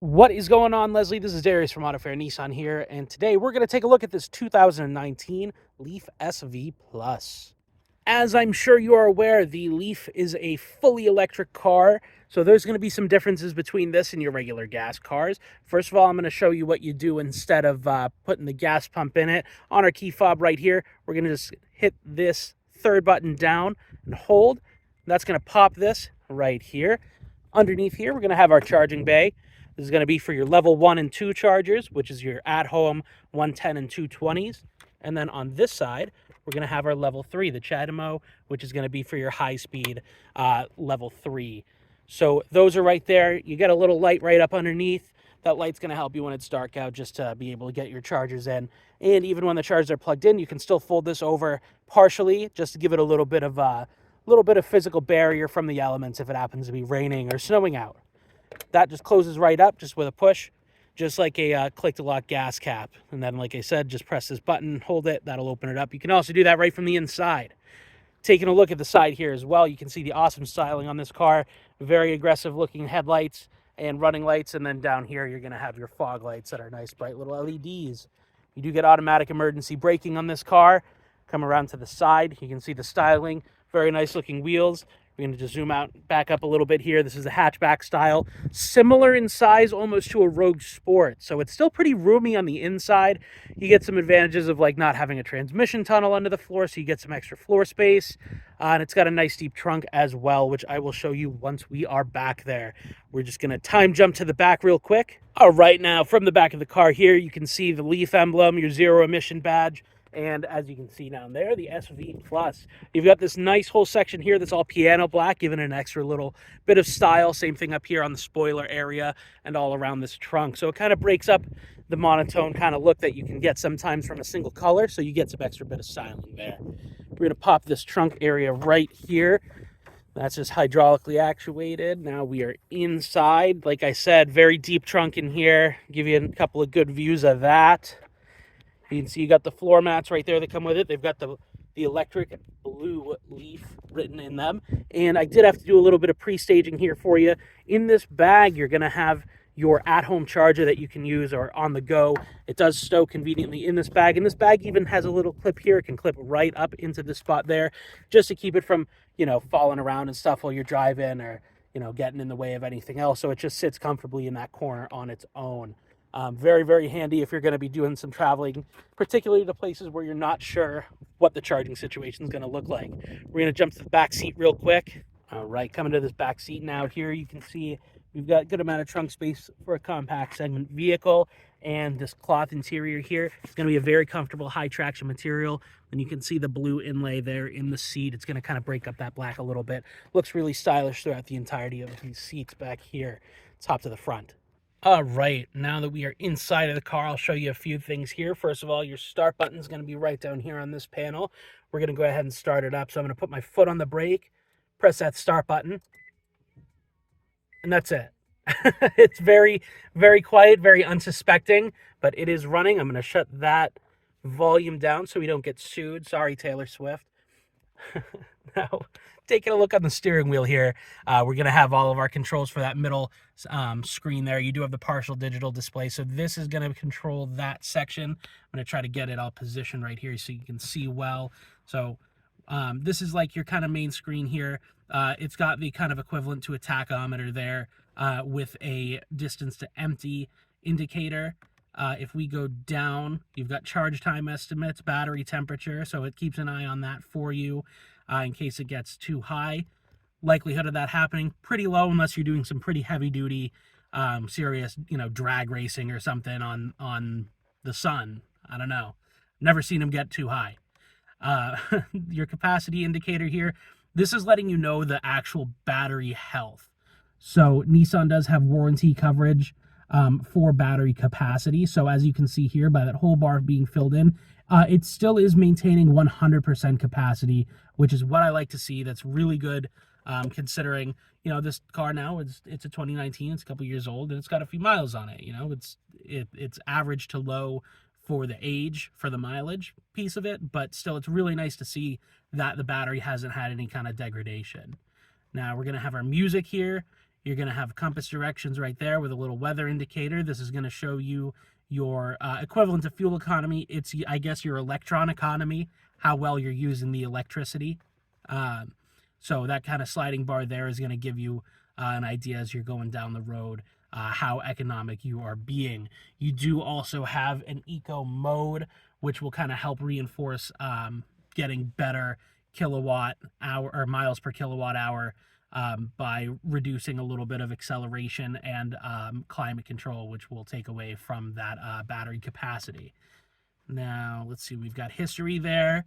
What is going on, Leslie? This is Darius from Auto Fair Nissan here, and today we're going to take a look at this 2019 Leaf SV Plus. As I'm sure you are aware, the Leaf is a fully electric car, so there's going to be some differences between this and your regular gas cars. First of all, I'm going to show you what you do instead of putting the gas pump in it. On our key fob right here, we're going to just hit this third button down and hold. That's going to pop this right here. Underneath here, we're going to have our charging bay. This is going to be for your level 1 and 2 chargers, which is your at-home 110 and 220s. And then on this side, we're going to have our level 3, the CHAdeMO, which is going to be for your high-speed level 3. So those are right there. You get a little light right up underneath. That light's going to help you when it's dark out just to be able to get your chargers in. And even when the chargers are plugged in, you can still fold this over partially just to give it a little bit of physical barrier from the elements if it happens to be raining or snowing out. That just closes right up just with a push, just like a click-to-lock gas cap. And then, like I said, just press this button, hold it, that'll open it up. You can also do that right from the inside. Taking a look at the side here as well, you can see the awesome styling on this car. Very aggressive looking headlights and running lights. And then down here, you're going to have your fog lights that are nice, bright little LEDs. You do get automatic emergency braking on this car. Come around to the side, you can see the styling. Very nice looking wheels. We're going to just zoom out, back up a little bit here. This is a hatchback style, similar in size almost to a Rogue Sport. So it's still pretty roomy on the inside. You get some advantages of like not having a transmission tunnel under the floor, so you get some extra floor space. And it's got a nice deep trunk as well, which I will show you once we are back there. We're just going to time jump to the back real quick. All right, now from the back of the car here, you can see the Leaf emblem, your zero emission badge. And as you can see down there, the SV Plus. You've got this nice whole section here that's all piano black, giving it an extra little bit of style. Same thing up here on the spoiler area and all around this trunk. So it kind of breaks up the monotone kind of look that you can get sometimes from a single color. So you get some extra bit of styling there. We're going to pop this trunk area right here. That's just hydraulically actuated. Now we are inside. Like I said, very deep trunk in here. Give you a couple of good views of that. You can see you got the floor mats right there that come with it. They've got the electric blue Leaf written in them. And I did have to do a little bit of pre-staging here for you. In this bag, you're going to have your at-home charger that you can use or on the go. It does stow conveniently in this bag. And this bag even has a little clip here. It can clip right up into the spot there just to keep it from, falling around and stuff while you're driving or, getting in the way of anything else. So it just sits comfortably in that corner on its own. Very, very handy if you're going to be doing some traveling, particularly to places where you're not sure what the charging situation is going to look like. We're going to jump to the back seat real quick. All right, coming to this back seat now. Here you can see we've got a good amount of trunk space for a compact segment vehicle. And this cloth interior here is going to be a very comfortable high traction material. And you can see the blue inlay there in the seat. It's going to kind of break up that black a little bit. Looks really stylish throughout the entirety of these seats back here, top to the front. All right, now that we are inside of the car, I'll show you a few things here. First of all, your start button is going to be right down here on this panel. We're going to go ahead and start it up. So I'm going to put my foot on the brake, press that start button, and that's it. It's very, very quiet, very unsuspecting, but it is running. I'm going to shut that volume down so we don't get sued. Sorry, Taylor Swift. Now, taking a look on the steering wheel here, we're going to have all of our controls for that middle screen there. You do have the partial digital display, so this is going to control that section. I'm going to try to get it all positioned right here so you can see well. So this is like your kind of main screen here. It's got the kind of equivalent to a tachometer there with a distance to empty indicator. If we go down, you've got charge time estimates, battery temperature, so it keeps an eye on that for you in case it gets too high. Likelihood of that happening pretty low unless you're doing some pretty heavy duty, serious, drag racing or something on the sun. I don't know. Never seen them get too high. Your capacity indicator here, this is letting you know the actual battery health. So Nissan does have warranty coverage for battery capacity. So as you can see here by that whole bar being filled in, it still is maintaining 100% capacity, which is what I like to see. That's really good considering, this car now, it's a 2019, it's a couple years old, and it's got a few miles on it. It's average to low for the age, for the mileage piece of it, but still it's really nice to see that the battery hasn't had any kind of degradation. Now we're going to have our music here. You're going to have compass directions right there with a little weather indicator. This is going to show you your equivalent to fuel economy. It's, I guess, your electron economy, how well you're using the electricity. So that kind of sliding bar there is going to give you an idea as you're going down the road how economic you are being. You do also have an eco mode, which will kind of help reinforce getting better kilowatt hour or miles per kilowatt hour by reducing a little bit of acceleration and climate control, which will take away from that battery capacity. Now, let's see, we've got history there.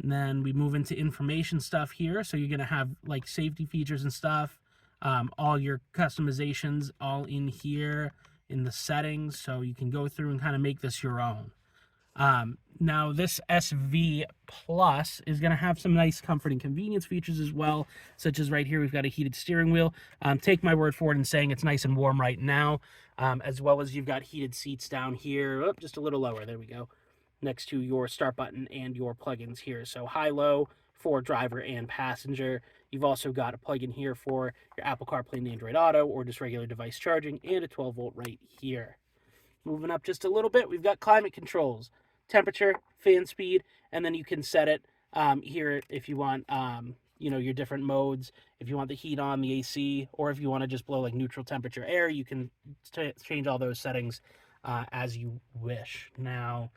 And then we move into information stuff here. So you're going to have like safety features and stuff, all your customizations all in here in the settings. So you can go through and kind of make this your own. Now this SV Plus is going to have some nice comfort and convenience features as well, such as right here we've got a heated steering wheel. Take my word for it in saying it's nice and warm right now, as well as you've got heated seats down here, just a little lower, there we go, next to your start button and your plugins here. So high-low for driver and passenger. You've also got a plug-in here for your Apple CarPlay and Android Auto or just regular device charging, and a 12-volt right here. Moving up just a little bit, we've got climate controls, temperature, fan speed, and then you can set it here if you want, your different modes. If you want the heat on, the AC, or if you want to just blow like neutral temperature air, you can change all those settings as you wish. Now,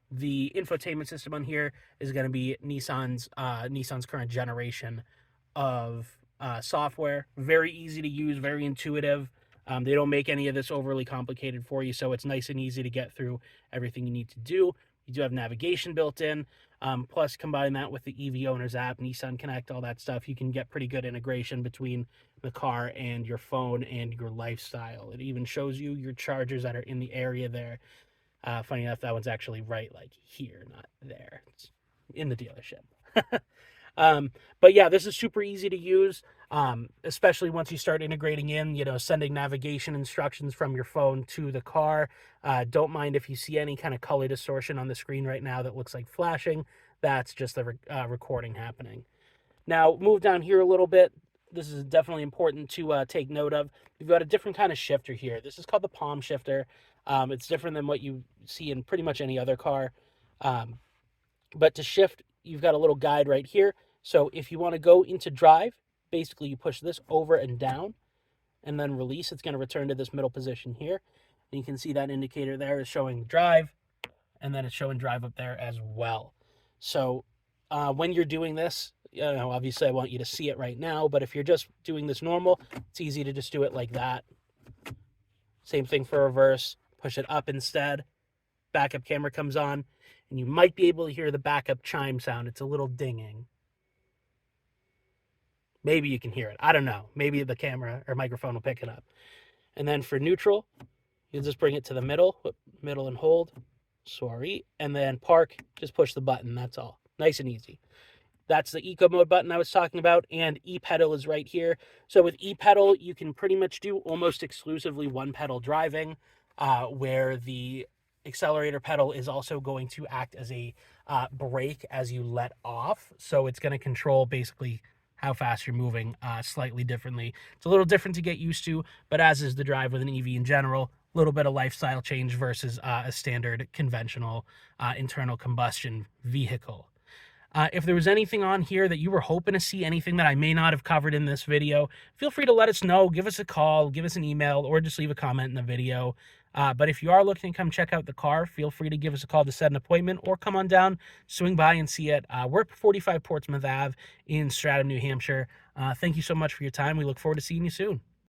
the infotainment system on here is going to be Nissan's current generation of software. Very easy to use, very intuitive. They don't make any of this overly complicated for you, so it's nice and easy to get through everything you need to do. You do have navigation built in, plus combine that with the EV Owners app, Nissan Connect, all that stuff. You can get pretty good integration between the car and your phone and your lifestyle. It even shows you your chargers that are in the area there. Funny enough, that one's actually right like here, not there. It's in the dealership. But yeah, this is super easy to use, especially once you start integrating in, sending navigation instructions from your phone to the car. Don't mind if you see any kind of color distortion on the screen right now that looks like flashing. That's just the recording happening. Now, move down here a little bit. This is definitely important to take note of. We've got a different kind of shifter here. This is called the palm shifter. It's different than what you see in pretty much any other car. But to shift, you've got a little guide right here. So if you want to go into drive, basically you push this over and down and then release. It's going to return to this middle position here. And you can see that indicator there is showing drive, and then it's showing drive up there as well. So when you're doing this, obviously I want you to see it right now, but if you're just doing this normal, it's easy to just do it like that. Same thing for reverse. Push it up instead. Backup camera comes on, and you might be able to hear the backup chime sound. It's a little dinging. Maybe you can hear it. I don't know. Maybe the camera or microphone will pick it up. And then for neutral, you just bring it to the middle and hold. Sorry. And then park, just push the button. That's all. Nice and easy. That's the eco mode button I was talking about, and e-pedal is right here. So with e-pedal, you can pretty much do almost exclusively one pedal driving, where the accelerator pedal is also going to act as a brake as you let off. So it's going to control basically how fast you're moving slightly differently. It's a little different to get used to, but as is the drive with an EV in general, a little bit of lifestyle change versus a standard conventional internal combustion vehicle. If there was anything on here that you were hoping to see, anything that I may not have covered in this video, feel free to let us know. Give us a call, give us an email, or just leave a comment in the video. But if you are looking to come check out the car, feel free to give us a call to set an appointment, or come on down, swing by and see it. We're at 45 Portsmouth Ave in Stratham, New Hampshire. Thank you so much for your time. We look forward to seeing you soon.